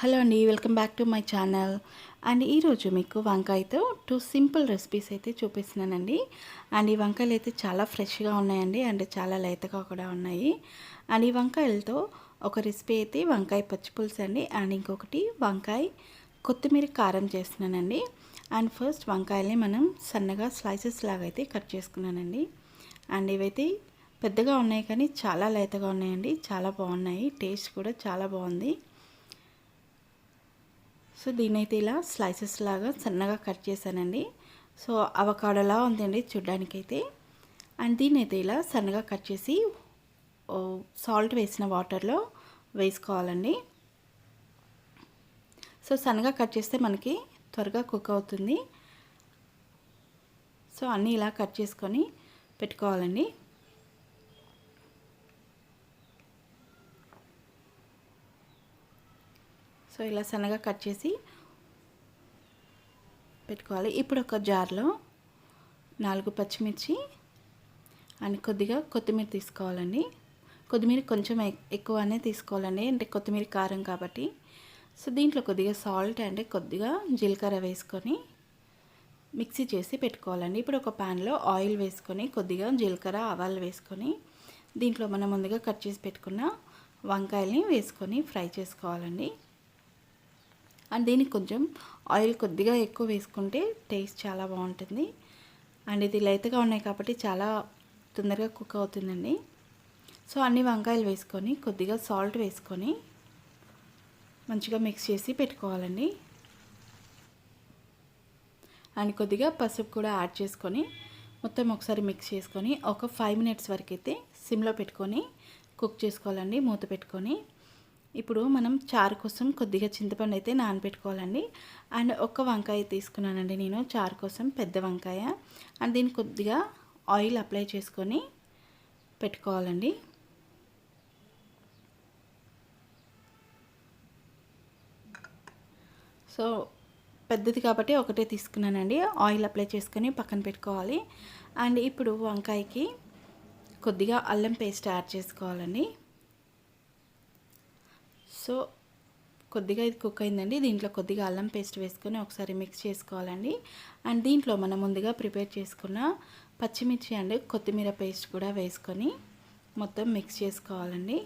Hello అండి, welcome back to my channel. And ఈరోజు మీకు వంకాయతో 2 సింపుల్ రెసిపీస్ అయితే చూపిస్తున్నానండి. అండ్ ఈ వంకాయలు అయితే చాలా ఫ్రెష్గా ఉన్నాయండి, అండ్ చాలా లేతగా కూడా ఉన్నాయి. అండ్ ఈ వంకాయలతో ఒక రెసిపీ అయితే వంకాయ పచ్చిపులుసు అండి, అండ్ ఇంకొకటి వంకాయ కొత్తిమీర కారం చేస్తున్నానండి. అండ్ ఫస్ట్ వంకాయల్ని మనం సన్నగా స్లైసెస్ లాగా అయితే కట్ చేసుకున్నానండి. అండ్ ఇవైతే పెద్దగా ఉన్నాయి కానీ చాలా లేతగా ఉన్నాయండి, చాలా బాగున్నాయి, టేస్ట్ కూడా చాలా బాగుంది. సో దీనైతే ఇలా స్లైసెస్ లాగా సన్నగా కట్ చేశానండి. సో అవకాడోలా ఉందండి చూడ్డానికైతే. అండ్ దీనైతే ఇలా సన్నగా కట్ చేసి సాల్ట్ వేసిన వాటర్లో వేసుకోవాలండి. సో సన్నగా కట్ చేస్తే మనకి త్వరగా కుక్ అవుతుంది. సో అన్నీ ఇలా కట్ చేసుకొని పెట్టుకోవాలండి. సో ఇలా సన్నగా కట్ చేసి పెట్టుకోవాలి. ఇప్పుడు ఒక జార్లో 4 పచ్చిమిర్చి అండ్ కొద్దిగా కొత్తిమీర తీసుకోవాలండి. కొత్తిమీర కొంచెం ఎక్కువనే తీసుకోవాలండి, అంటే కొత్తిమీర కారం కాబట్టి. సో దీంట్లో కొద్దిగా సాల్ట్ అండ్ కొద్దిగా జీలకర్ర వేసుకొని మిక్సీ చేసి పెట్టుకోవాలండి. ఇప్పుడు ఒక ప్యాన్లో ఆయిల్ వేసుకొని కొద్దిగా జీలకర్ర ఆవాలు వేసుకొని దీంట్లో మనం ముందుగా కట్ చేసి పెట్టుకున్న వంకాయల్ని వేసుకొని ఫ్రై చేసుకోవాలండి. అండ్ దీనికి కొంచెం ఆయిల్ కొద్దిగా ఎక్కువ వేసుకుంటే టేస్ట్ చాలా బాగుంటుంది. అండ్ ఇది లేతగా ఉన్నాయి కాబట్టి చాలా తొందరగా కుక్ అవుతుందండి. సో అన్ని వంకాయలు వేసుకొని కొద్దిగా సాల్ట్ వేసుకొని మంచిగా మిక్స్ చేసి పెట్టుకోవాలండి. అండ్ కొద్దిగా పసుపు కూడా యాడ్ చేసుకొని మొత్తం ఒకసారి మిక్స్ చేసుకొని ఒక 5 మినిట్స్ వరకు అయితే సిమ్లో పెట్టుకొని కుక్ చేసుకోవాలండి, మూత పెట్టుకొని. ఇప్పుడు మనం చారు కోసం కొద్దిగా చింతపండు అయితే నానబెట్టుకోవాలండి. అండ్ ఒక వంకాయ తీసుకున్నానండి నేను చారు కోసం, పెద్ద వంకాయ. అండ్ దీన్ని కొద్దిగా ఆయిల్ అప్లై చేసుకొని పెట్టుకోవాలండి. సో పెద్దది కాబట్టి ఒకటే తీసుకున్నానండి. ఆయిల్ అప్లై చేసుకొని పక్కన పెట్టుకోవాలి. అండ్ ఇప్పుడు వంకాయకి కొద్దిగా అల్లం పేస్ట్ యాడ్ చేసుకోవాలండి. సో కొద్దిగా ఇది కుక్ అయిందండి. దీంట్లో కొద్దిగా అల్లం పేస్ట్ వేసుకొని ఒకసారి మిక్స్ చేసుకోవాలండి. అండ్ దీంట్లో మనం ముందుగా ప్రిపేర్ చేసుకున్న పచ్చిమిర్చి అండ్ కొత్తిమీర పేస్ట్ కూడా వేసుకొని మొత్తం మిక్స్ చేసుకోవాలండి.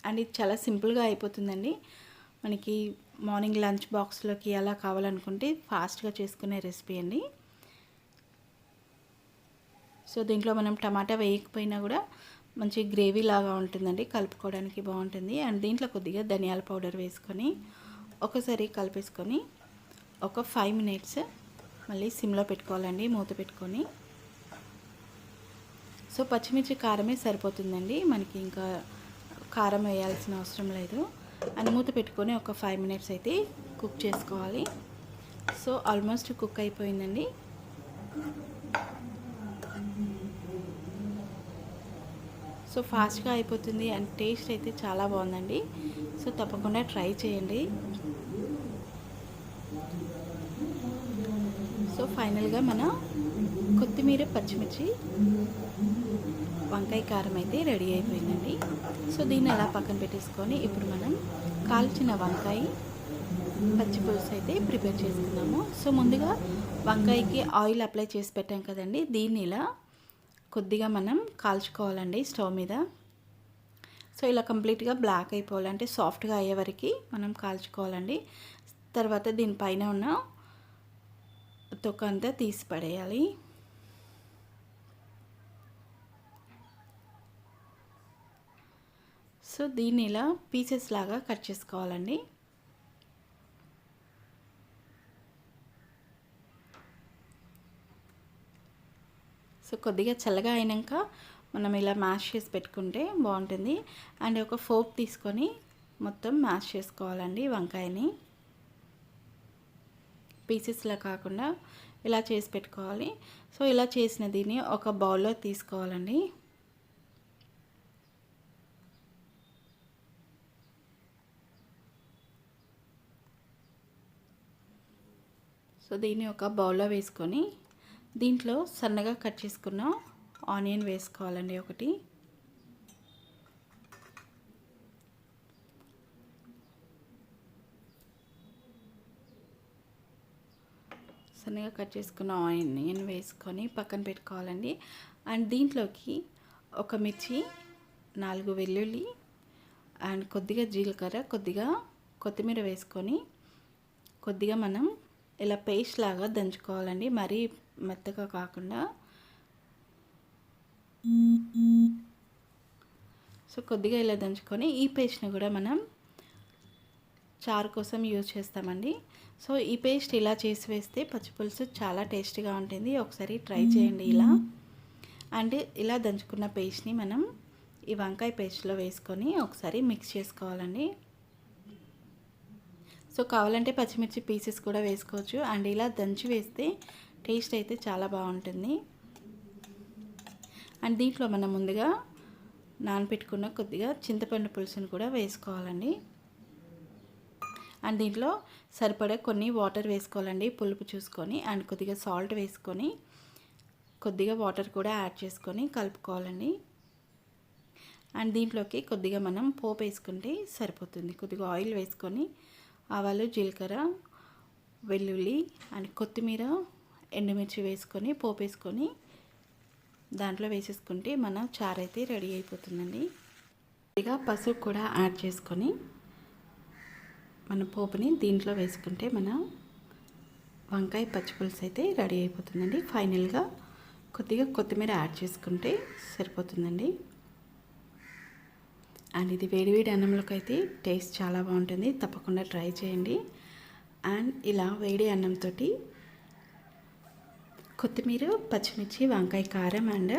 అండ్ ఇది చాలా సింపుల్గా అయిపోతుందండి. మనకి మార్నింగ్ లంచ్ బాక్స్లోకి అలా కావాలనుకుంటే ఫాస్ట్గా చేసుకునే రెసిపీ అండి. సో దీంట్లో మనం టమాటా వేయకపోయినా కూడా మంచి గ్రేవీ లాగా ఉంటుందండి, కలుపుకోవడానికి బాగుంటుంది. అండ్ దీంట్లో కొద్దిగా ధనియాల పౌడర్ వేసుకొని ఒకసారి కలిపేసుకొని ఒక 5 మినిట్స్ మళ్ళీ సిమ్లో పెట్టుకోవాలండి, మూత పెట్టుకొని. సో పచ్చిమిర్చి కారమే సరిపోతుందండి, మనకి ఇంకా కారం వేయాల్సిన అవసరం లేదు. అండ్ మూత పెట్టుకొని ఒక 5 మినిట్స్ అయితే కుక్ చేసుకోవాలి. సో ఆల్మోస్ట్ కుక్ అయిపోయిందండి. సో ఫాస్ట్గా అయిపోతుంది అండ్ టేస్ట్ అయితే చాలా బాగుందండి. సో తప్పకుండా ట్రై చేయండి. సో ఫైనల్గా మన కొత్తిమీర పచ్చిమిర్చి వంకాయ కారం అయితే రెడీ అయిపోయిందండి. సో దీన్ని అలా పక్కన పెట్టేసుకొని ఇప్పుడు మనం కాల్చిన వంకాయ పచ్చిపులుసు అయితే ప్రిపేర్ చేసుకున్నాము. సో ముందుగా వంకాయకి ఆయిల్ అప్లై చేసి పెట్టాం కదండి, దీన్ని ఇలా కొద్దిగా మనం కాల్చుకోవాలండి స్టవ్ మీద. సో ఇలా కంప్లీట్గా బ్లాక్ అయిపోవాలంటే సాఫ్ట్గా అయ్యే వరకు మనం కాల్చుకోవాలండి. తర్వాత దీనిపైన ఉన్న తొక్క అంతా తీసి పడేయాలి. సో దీన్ని ఇలా పీసెస్ లాగా కట్ చేసుకోవాలండి. సో కొద్దిగా చల్లగా అయినాక మనం ఇలా మ్యాష్ చేసి పెట్టుకుంటే బాగుంటుంది. అండ్ ఒక ఫోర్క్ తీసుకొని మొత్తం మ్యాష్ చేసుకోవాలండి వంకాయని. పీసెస్లా కాకుండా ఇలా చేసి పెట్టుకోవాలి. సో ఇలా చేసిన దీన్ని ఒక బౌల్లో తీసుకోవాలండి. సో దీన్ని ఒక బౌల్లో వేసుకొని దీంట్లో సన్నగా కట్ చేసుకున్న ఆనియన్ వేసుకోవాలండి ఒకటి. సన్నగా కట్ చేసుకున్న ఆనియన్ వేసుకొని పక్కన పెట్టుకోవాలండి. అండ్ దీంట్లోకి ఒక మిర్చి, 4 వెల్లుల్లి అండ్ కొద్దిగా జీలకర్ర, కొద్దిగా కొత్తిమీర వేసుకొని కొద్దిగా మనం ఇలా పేస్ట్ లాగా దంచుకోవాలండి. మరీ మెత్తగా కాకుండా. సో కొద్దిగా ఇలా దంచుకొని ఈ పేస్ట్ని కూడా మనం చారు కోసం యూజ్ చేస్తామండి. సో ఈ పేస్ట్ ఇలా చేసి వేస్తే పచ్చిపులుసు చాలా టేస్టీగా ఉంటుంది. ఒకసారి ట్రై చేయండి ఇలా. అండ్ ఇలా దంచుకున్న పేస్ట్ని మనం ఈ వంకాయ పేస్ట్లో వేసుకొని ఒకసారి మిక్స్ చేసుకోవాలండి. సో కావాలంటే పచ్చిమిర్చి పీసెస్ కూడా వేసుకోవచ్చు. అండ్ ఇలా దంచి వేస్తే టేస్ట్ అయితే చాలా బాగుంటుంది. అండ్ దీంట్లో మనం ముందుగా నానబెట్టుకున్న కొద్దిగా చింతపండు పులుసును కూడా వేసుకోవాలండి. అండ్ దీంట్లో సరిపడా కొన్ని వాటర్ వేసుకోవాలండి, పులుపు చూసుకొని. అండ్ కొద్దిగా సాల్ట్ వేసుకొని కొద్దిగా వాటర్ కూడా యాడ్ చేసుకొని కలుపుకోవాలండి. అండ్ దీంట్లోకి కొద్దిగా మనం పోపు వేసుకుంటే సరిపోతుంది. కొద్దిగా ఆయిల్ వేసుకొని ఆవాలు, జీలకర్ర, వెల్లుల్లి అండ్ కొత్తిమీర, ఎండుమిర్చి వేసుకొని పోపు వేసుకొని దాంట్లో వేసేసుకుంటే మన చారు అయితే రెడీ అయిపోతుందండి. కొద్దిగా పసుపు కూడా యాడ్ చేసుకొని మన పోపుని దీంట్లో వేసుకుంటే మన వంకాయ పచ్చిపులుసు అయితే రెడీ అయిపోతుందండి. ఫైనల్గా కొద్దిగా కొత్తిమీర యాడ్ చేసుకుంటే సరిపోతుందండి. అండ్ ఇది వేడివేడి అన్నంలోకి అయితే టేస్ట్ చాలా బాగుంటుంది. తప్పకుండా ట్రై చేయండి. అండ్ ఇలా వేడి అన్నంతో కొత్తిమీర, పచ్చిమిర్చి, వంకాయ కారం అండ్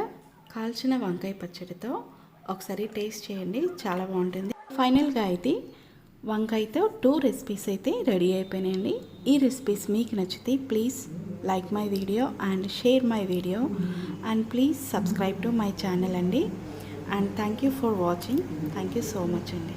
కాల్చిన వంకాయ పచ్చడితో ఒకసారి టేస్ట్ చేయండి, చాలా బాగుంటుంది. ఫైనల్గా అయితే వంకాయతో 2 రెసిపీస్ అయితే రెడీ అయిపోయినాయండి. ఈ రెసిపీస్ మీకు నచ్చితే please like my video and share my video and please subscribe to my channel అండి. And thank you for watching. Thank you so much అండి.